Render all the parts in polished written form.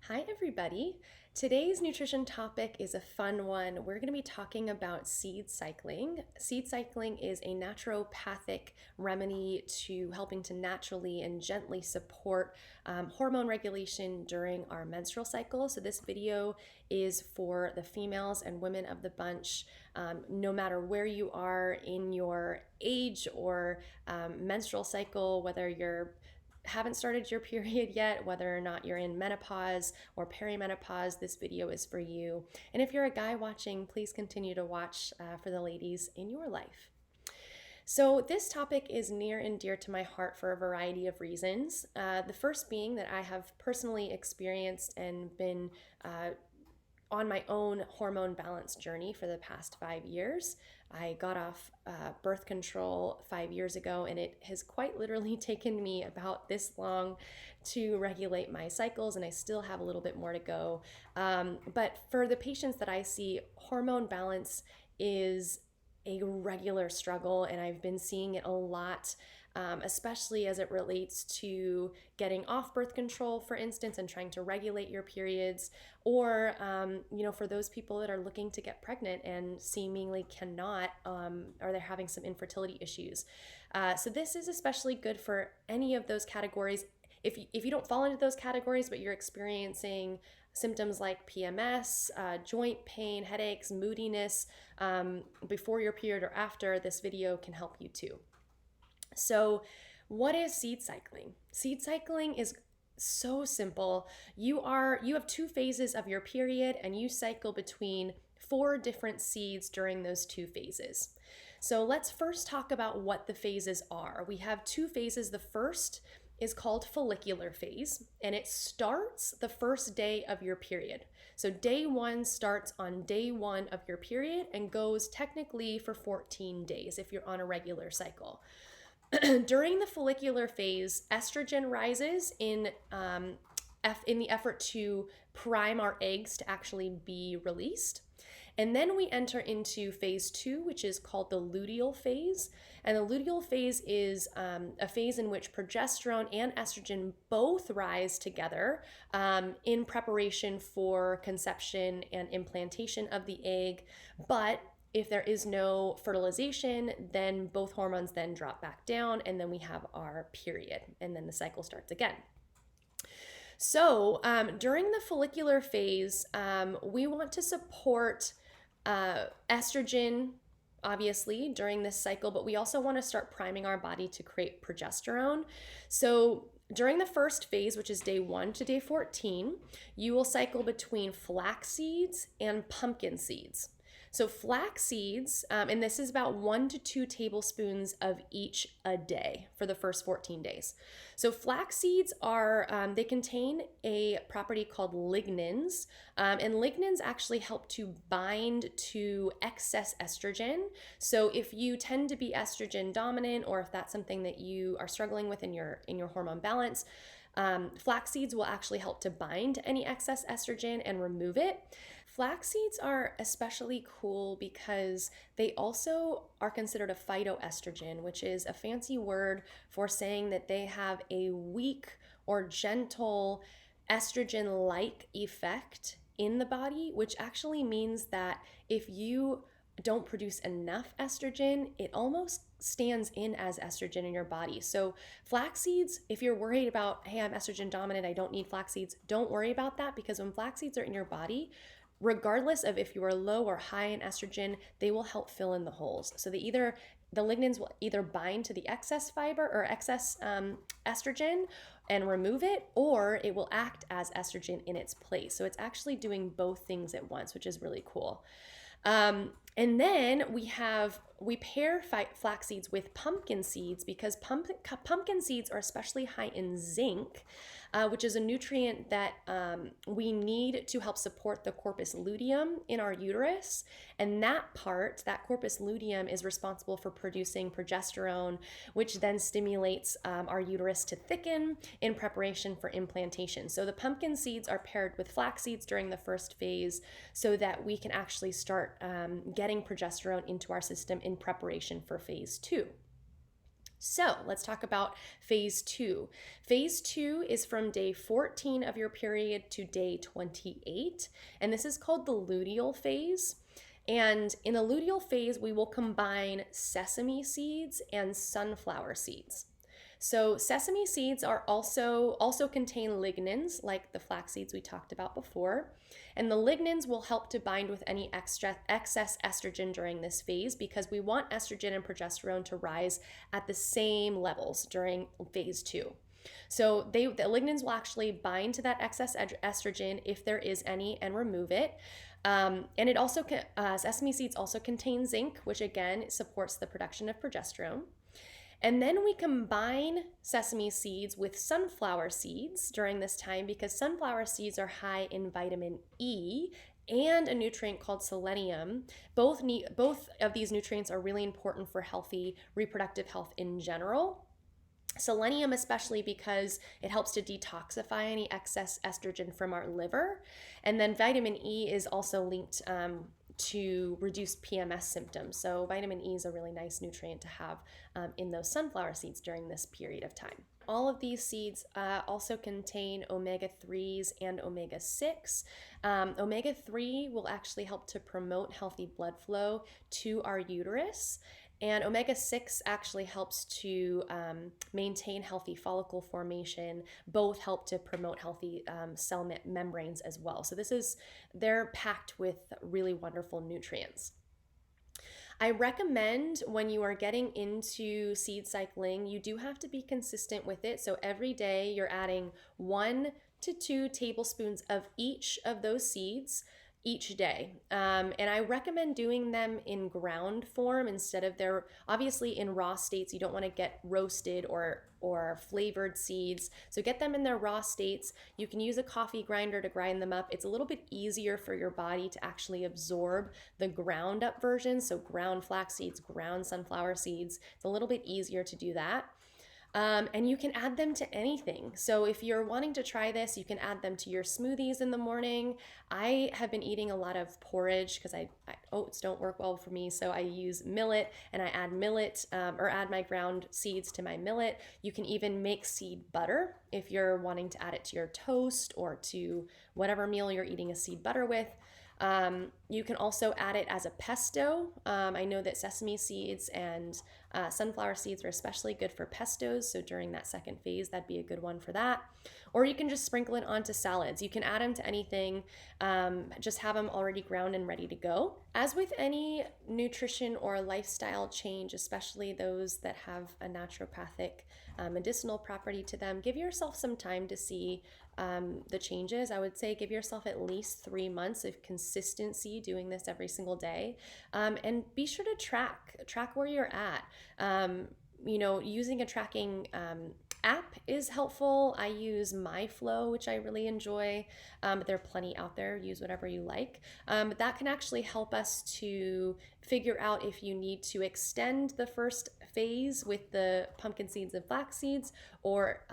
Hi, everybody. Today's nutrition topic is a fun one. We're going to be talking about seed cycling. Seed cycling is a naturopathic remedy to helping to naturally and gently support hormone regulation during our menstrual cycle. So, this video is for the females and women of the bunch, no matter where you are in your age or menstrual cycle, whether you're haven't started your period yet, whether or not you're in menopause or perimenopause, this video is for you. And if you're a guy watching, please continue to watch for the ladies in your life. So, this topic is near and dear to my heart for a variety of reasons. The first being that I have personally experienced and been on my own hormone balance journey for the past 5 years. I got off birth control 5 years ago, and it has quite literally taken me about this long to regulate my cycles, and I still have a little bit more to go. But for the patients that I see, hormone balance is a regular struggle, and I've been seeing it a lot. Especially as it relates to getting off birth control, for instance, and trying to regulate your periods, or for those people that are looking to get pregnant and seemingly cannot, or they're having some infertility issues. So this is especially good for any of those categories. If you don't fall into those categories, but you're experiencing symptoms like PMS, joint pain, headaches, moodiness before your period or after, this video can help you too. So, what is seed cycling? Seed cycling is so simple. You have 2 phases of your period, and you cycle between 4 different seeds during those 2 phases. So let's first talk about what the phases are. We have 2 phases. The first is called follicular phase, and it starts the first day of your period. So day 1 starts on day 1 of your period and goes technically for 14 days if you're on a regular cycle. During the follicular phase, estrogen rises in the effort to prime our eggs to actually be released. And then we enter into phase 2, which is called the luteal phase. And the luteal phase is a phase in which progesterone and estrogen both rise together in preparation for conception and implantation of the egg. But if there is no fertilization, then both hormones then drop back down, and then we have our period, and then the cycle starts again. So during the follicular phase, we want to support estrogen, obviously, during this cycle, but we also want to start priming our body to create progesterone. So during the first phase, which is day 1 to day 14, you will cycle between flax seeds and pumpkin seeds. So flax seeds, and this is about 1 to 2 tablespoons of each a day for the first 14 days. So flax seeds they contain a property called lignins, and lignins actually help to bind to excess estrogen. So if you tend to be estrogen dominant, or if that's something that you are struggling with in your hormone balance, flax seeds will actually help to bind any excess estrogen and remove it. Flax seeds are especially cool because they also are considered a phytoestrogen, which is a fancy word for saying that they have a weak or gentle estrogen-like effect in the body, which actually means that if you don't produce enough estrogen, it almost stands in as estrogen in your body. So flax seeds, if you're worried about, hey, I'm estrogen dominant, I don't need flax seeds, don't worry about that, because when flax seeds are in your body, regardless of if you are low or high in estrogen, they will help fill in the holes. So the lignins will either bind to the excess fiber or excess estrogen and remove it, or it will act as estrogen in its place. So it's actually doing both things at once, which is really cool. And then we pair flax seeds with pumpkin seeds because pumpkin seeds are especially high in zinc, which is a nutrient that we need to help support the corpus luteum in our uterus. And that corpus luteum, is responsible for producing progesterone, which then stimulates our uterus to thicken in preparation for implantation. So the pumpkin seeds are paired with flax seeds during the first phase so that we can actually start getting progesterone into our system in preparation for phase 2. So let's talk about phase two. Phase two is from day 14 of your period to day 28, and this is called the luteal phase. And in the luteal phase, we will combine sesame seeds and sunflower seeds. So sesame seeds are also contain lignans, like the flax seeds we talked about before. And the lignans will help to bind with any excess estrogen during this phase, because we want estrogen and progesterone to rise at the same levels during phase two. So the lignans will actually bind to that excess estrogen, if there is any, and remove it. And it also sesame seeds also contain zinc, which again supports the production of progesterone. And then we combine sesame seeds with sunflower seeds during this time, because sunflower seeds are high in vitamin E and a nutrient called selenium. Both of these nutrients are really important for healthy reproductive health in general. Selenium, especially because it helps to detoxify any excess estrogen from our liver. And then vitamin E is also linked to reduce PMS symptoms. So vitamin E is a really nice nutrient to have in those sunflower seeds during this period of time. All of these seeds also contain omega-3s and omega-6. Omega-3 will actually help to promote healthy blood flow to our uterus. And omega-6 actually helps to maintain healthy follicle formation. Both help to promote healthy cell membranes as well. So they're packed with really wonderful nutrients. I recommend, when you are getting into seed cycling, you do have to be consistent with it. So every day you're adding 1 to 2 tablespoons of each of those seeds each day. And I recommend doing them in ground form instead of obviously in raw states. You don't want to get roasted or flavored seeds. So get them in their raw states. You can use a coffee grinder to grind them up. It's a little bit easier for your body to actually absorb the ground up version. So ground flax seeds, ground sunflower seeds. It's a little bit easier to do that. And you can add them to anything. So if you're wanting to try this, you can add them to your smoothies in the morning. I have been eating a lot of porridge because oats don't work well for me. So I use millet, and I add millet or add my ground seeds to my millet. You can even make seed butter if you're wanting to add it to your toast or to whatever meal you're eating a seed butter with. You can also add it as a pesto. I know that sesame seeds and sunflower seeds are especially good for pestos. So during that second phase, that'd be a good one for that. Or you can just sprinkle it onto salads. You can add them to anything. Just have them already ground and ready to go. As with any nutrition or lifestyle change, especially those that have a naturopathic medicinal property to them, give yourself some time to see the changes. I would say give yourself at least 3 months of consistency doing this every single day, and be sure to track where you're at. Using a tracking app is helpful. I use MyFlow, which I really enjoy, but there are plenty out there. Use whatever you like. But that can actually help us to figure out if you need to extend the first phase with the pumpkin seeds and flax seeds, or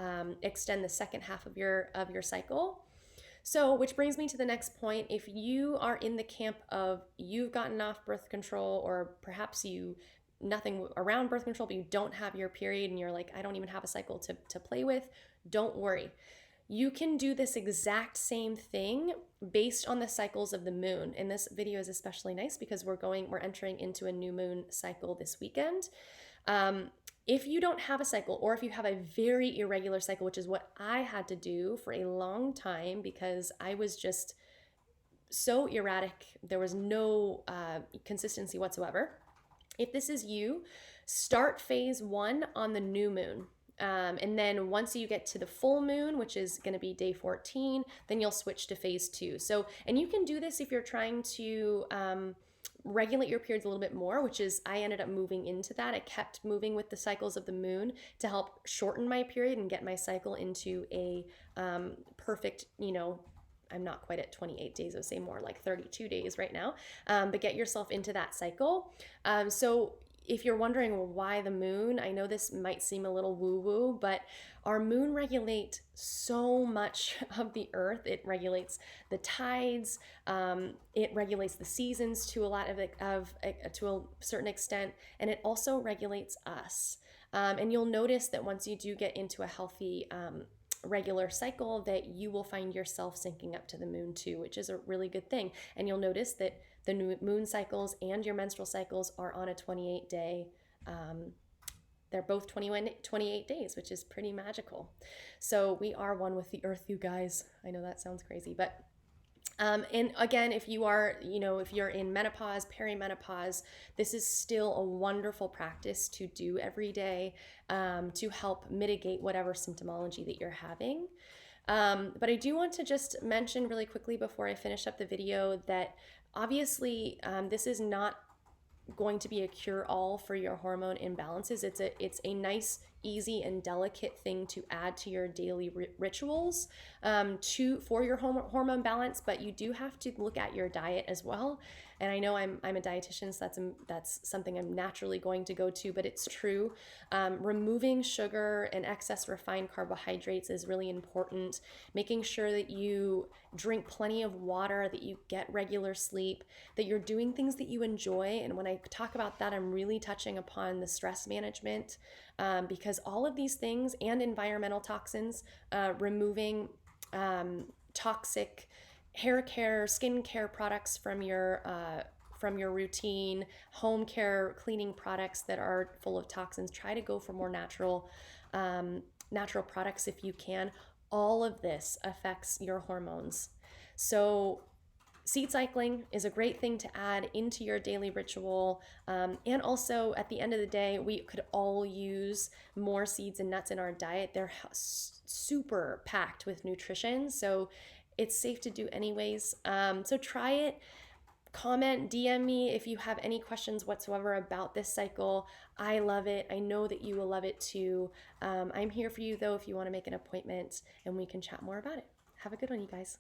extend the second half of your cycle. So, which brings me to the next point. If you are in the camp of you've gotten off birth control, or perhaps nothing around birth control, but you don't have your period and you're like, I don't even have a cycle to play with, don't worry. You can do this exact same thing based on the cycles of the moon. And this video is especially nice because we're entering into a new moon cycle this weekend. If you don't have a cycle, or if you have a very irregular cycle, which is what I had to do for a long time because I was just so erratic, there was no consistency whatsoever. If this is you, start phase 1 on the new moon. And then once you get to the full moon, which is going to be day 14, then you'll switch to phase 2. So, and you can do this if you're trying to regulate your periods a little bit more, which is I ended up moving into that. I kept moving with the cycles of the moon to help shorten my period and get my cycle into a perfect, I'm not quite at 28 days, I would say more like 32 days right now, but get yourself into that cycle. So if you're wondering, well, why the moon? I know this might seem a little woo-woo, but our moon regulates so much of the earth. It regulates the tides. It regulates the seasons to a certain extent, and it also regulates us. And you'll notice that once you do get into a healthy regular cycle, that you will find yourself syncing up to the moon too, which is a really good thing. And you'll notice that the new moon cycles and your menstrual cycles are on a 28-day. They're both 28 days, which is pretty magical. So we are one with the earth, you guys. I know that sounds crazy, but and again, if you are, if you're in menopause, perimenopause, this is still a wonderful practice to do every day, to help mitigate whatever symptomology that you're having. But I do want to just mention really quickly before I finish up the video that obviously this is not going to be a cure-all for your hormone imbalances. It's a nice, easy, and delicate thing to add to your daily rituals, for your hormone balance. But you do have to look at your diet as well. And I know I'm a dietitian, so that's something I'm naturally going to go to, but it's true. Removing sugar and excess refined carbohydrates is really important. Making sure that you drink plenty of water, that you get regular sleep, that you're doing things that you enjoy. And when I talk about that, I'm really touching upon the stress management, because all of these things and environmental toxins, removing toxic hair care, skin care products from your routine, home care cleaning products that are full of toxins. Try to go for more natural products if you can. All of this affects your hormones. So seed cycling is a great thing to add into your daily ritual. And also, at the end of the day, we could all use more seeds and nuts in our diet. They're super packed with nutrition, so it's safe to do anyways. So try it. Comment, DM me if you have any questions whatsoever about this cycle. I love it. I know that you will love it too. I'm here for you, though, if you want to make an appointment and we can chat more about it. Have a good one, you guys.